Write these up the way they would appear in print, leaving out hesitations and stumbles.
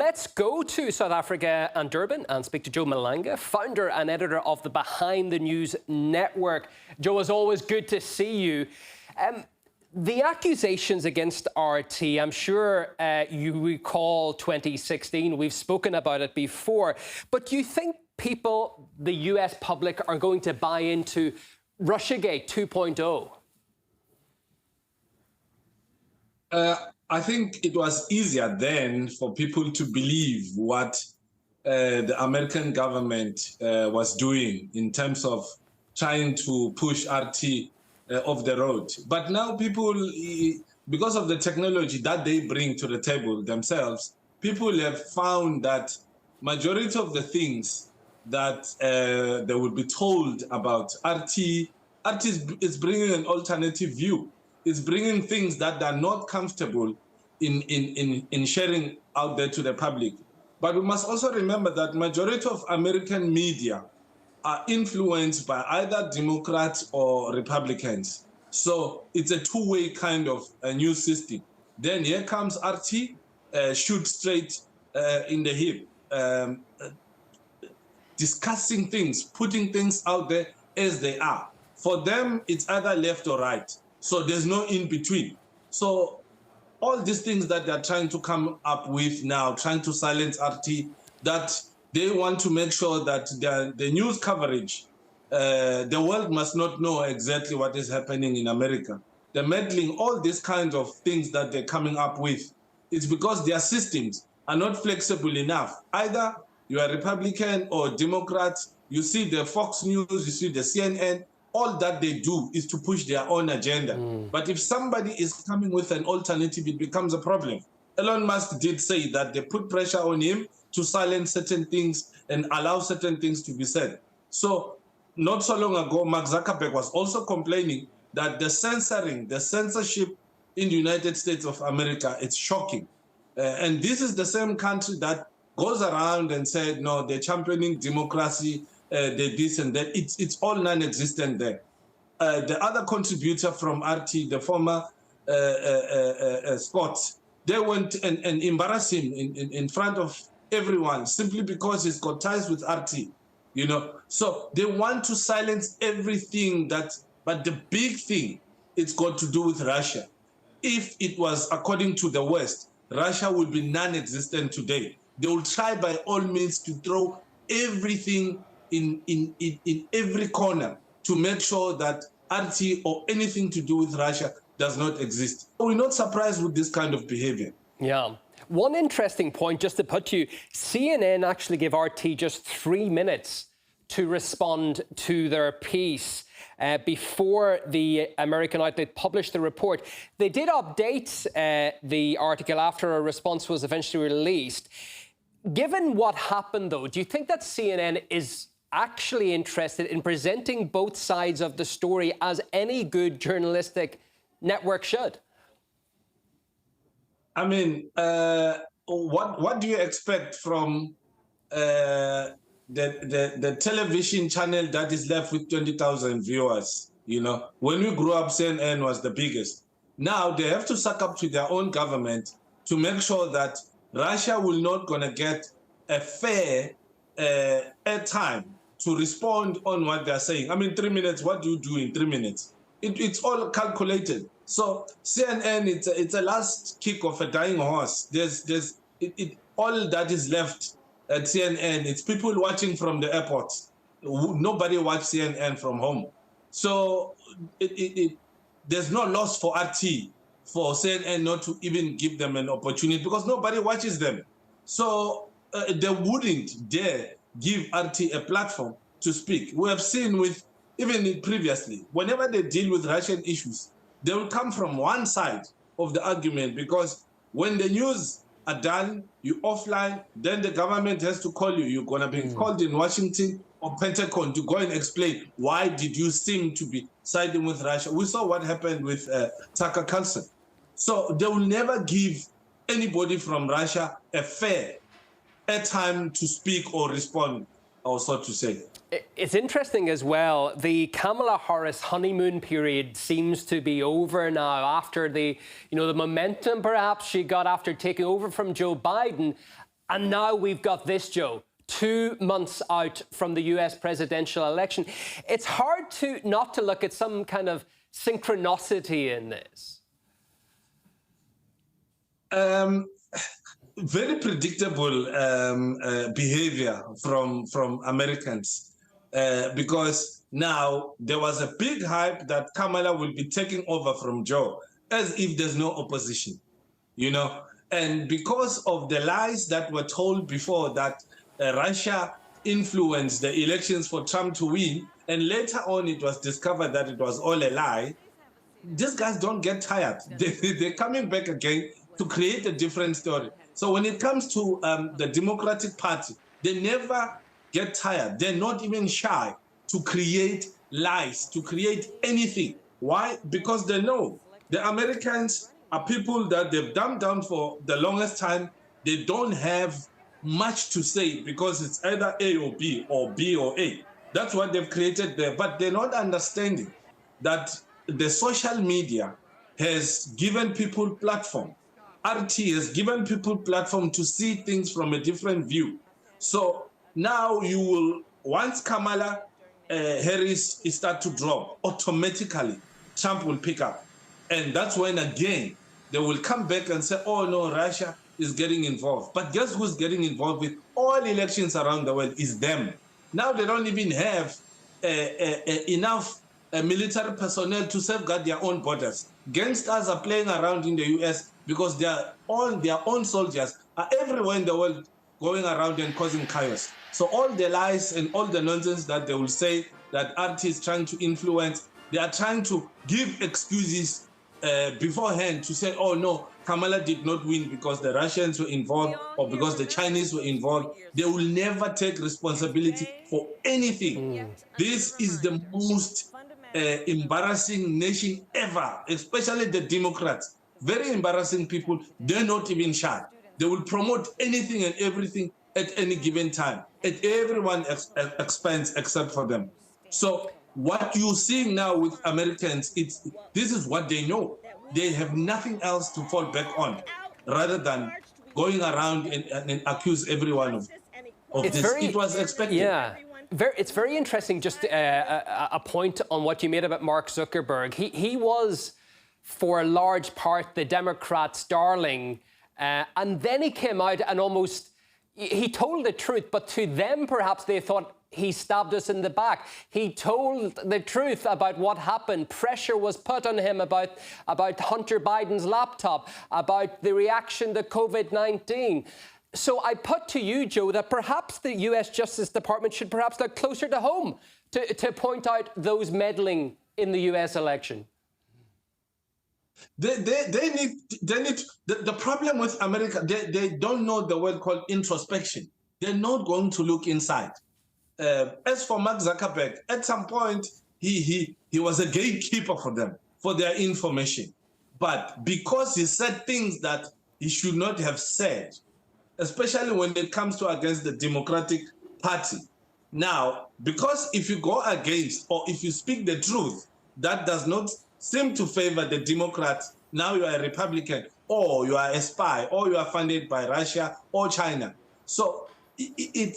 Let's go to South Africa and Durban and speak to Joe Malanga, founder and editor of the Behind the News Network. Joe, as always, good to see you. The accusations against RT, I'm sure you recall 2016. We've spoken about it before. But do you think people, the US public, are going to buy into Russiagate 2.0? I think it was easier then for people to believe what the American government was doing in terms of trying to push RT off the road. But now people, because of the technology that they bring to the table themselves, people have found that majority of the things that they would be told about RT is bringing an alternative view. It's bringing things that are not comfortable in sharing out there to the public. But we must also remember that majority of American media are influenced by either Democrats or Republicans. So it's a two-way kind of news system. Then here comes RT, shoot straight in the hip, discussing things, putting things out there as they are. For them, it's either left or right. So there's no in between. So all these things that they're trying to come up with now, trying to silence RT, that they want to make sure that the news coverage, the world must not know exactly what is happening in America. The meddling, all these kinds of things that they're coming up with, it's because their systems are not flexible enough. Either you are Republican or Democrat, you see the Fox News, you see the CNN, all that they do is to push their own agenda. But if somebody is coming with an alternative, it becomes a problem. Elon Musk did say that they put pressure on him to silence certain things and allow certain things to be said. So not so long ago, Mark Zuckerberg was also complaining that the censorship in the United States of America, it's shocking. And this is the same country that goes around and said, no, they're championing democracy, they this and that. It's all non-existent there. The other contributor from RT, the former Scott, they went and embarrassed him in front of everyone simply because he's got ties with RT, you know. So they want to silence everything but the big thing, it's got to do with Russia. If it was according to the West, Russia would be non-existent today. They will try by all means to throw everything in every corner to make sure that RT or anything to do with Russia does not exist. We're not surprised with this kind of behavior. Yeah. One interesting point, just to put you, CNN actually gave RT just 3 minutes to respond to their piece before the American outlet published the report. They did update the article after a response was eventually released. Given what happened, though, do you think that CNN is actually interested in presenting both sides of the story as any good journalistic network should? I mean, what do you expect from the television channel that is left with 20,000 viewers? You know, when we grew up, CNN was the biggest. Now they have to suck up to their own government to make sure that Russia will not gonna get a fair airtime to respond on what they're saying. I mean, 3 minutes, what do you do in 3 minutes? It's all calculated. So CNN, it's a last kick of a dying horse. All that is left at CNN, it's people watching from the airport. Nobody watches CNN from home. So there's no loss for RT, for CNN not to even give them an opportunity because nobody watches them. So they wouldn't dare give RT a platform to speak. We have seen with, even previously, whenever they deal with Russian issues, they will come from one side of the argument because when the news are done, you offline, then the government has to call you. You're going to be called in Washington or Pentagon to go and explain why did you seem to be siding with Russia. We saw what happened with Tucker Carlson. So they will never give anybody from Russia a fair airtime to speak or respond, or so to say. It's interesting as well. The Kamala Harris honeymoon period seems to be over now after the momentum perhaps she got after taking over from Joe Biden. And now we've got this, Joe, 2 months out from the US presidential election. It's hard not to look at some kind of synchronicity in this. Very predictable behavior from Americans, because now there was a big hype that Kamala will be taking over from Joe, as if there's no opposition, you know. And because of the lies that were told before that Russia influenced the elections for Trump to win, and later on it was discovered that it was all a lie, these guys don't get tired. They're coming back again to create a different story. So when it comes to the Democratic Party, they never get tired. They're not even shy to create lies, to create anything. Why? Because they know the Americans are people that they've dumbed down for the longest time. They don't have much to say because it's either A or B or B or A. That's what they've created there. But they're not understanding that the social media has given people platform. RT has given people platform to see things from a different view. So now you will, once Kamala Harris start to drop, automatically Trump will pick up. And that's when, again, they will come back and say, oh, no, Russia is getting involved. But guess who's getting involved with all elections around the world is them. Now they don't even have enough military personnel to safeguard their own borders. Gangsters are playing around in the U.S. because their own soldiers are everywhere in the world going around and causing chaos. So all the lies and all the nonsense that they will say that RT is trying to influence, they are trying to give excuses beforehand to say, oh no, Kamala did not win because the Russians were involved or because the Chinese were involved. They will never take responsibility for anything. This is the most embarrassing nation ever, especially the Democrats. Very embarrassing people. They're not even shy. They will promote anything and everything at any given time, at everyone's expense except for them. So what you're seeing now with Americans, this is what they know. They have nothing else to fall back on rather than going around and accuse everyone of this. It was expected. Yeah. It's very interesting, just a point on what you made about Mark Zuckerberg. He was, for a large part, the Democrats' darling, and then he came out and he told the truth, but to them, perhaps, they thought he stabbed us in the back. He told the truth about what happened. Pressure was put on him about Hunter Biden's laptop, about the reaction to COVID-19. So I put to you, Joe, that perhaps the US Justice Department should perhaps look closer to home to point out those meddling in the US election. They need the problem with America, they don't know the word called introspection. They're not going to look inside. As for Mark Zuckerberg, at some point, he was a gatekeeper for them, for their information. But because he said things that he should not have said, especially when it comes to against the Democratic Party. Now, because if you go against or if you speak the truth, that does not seem to favor the Democrats. Now you are a Republican, or you are a spy, or you are funded by Russia or China. So they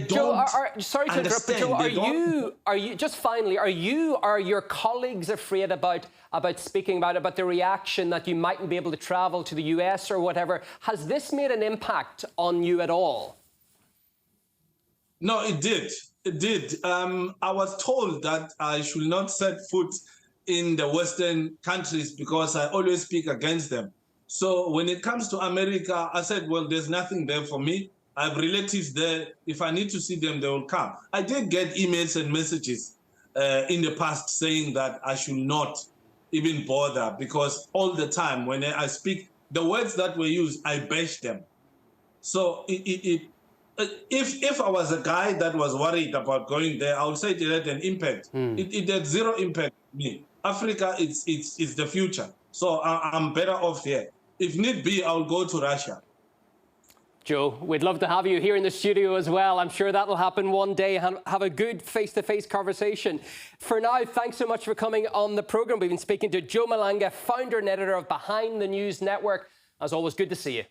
don't. Joe, sorry to interrupt, but Joe, are you just finally, are your colleagues afraid about speaking about the reaction that you mightn't be able to travel to the US or whatever? Has this made an impact on you at all? No, it did. It did. I was told that I should not set foot in the Western countries because I always speak against them. So when it comes to America, I said, well, there's nothing there for me. I have relatives there. If I need to see them, they will come. I did get emails and messages in the past saying that I should not even bother because all the time when I speak, the words that were used, I bash them. So if I was a guy that was worried about going there, I would say it had an impact. It had zero impact on me. Africa, it's the future. So I'm better off here. If need be, I'll go to Russia. Joe, we'd love to have you here in the studio as well. I'm sure that will happen one day. Have a good face-to-face conversation. For now, thanks so much for coming on the programme. We've been speaking to Joe Malanga, founder and editor of Behind the News Network. As always, good to see you.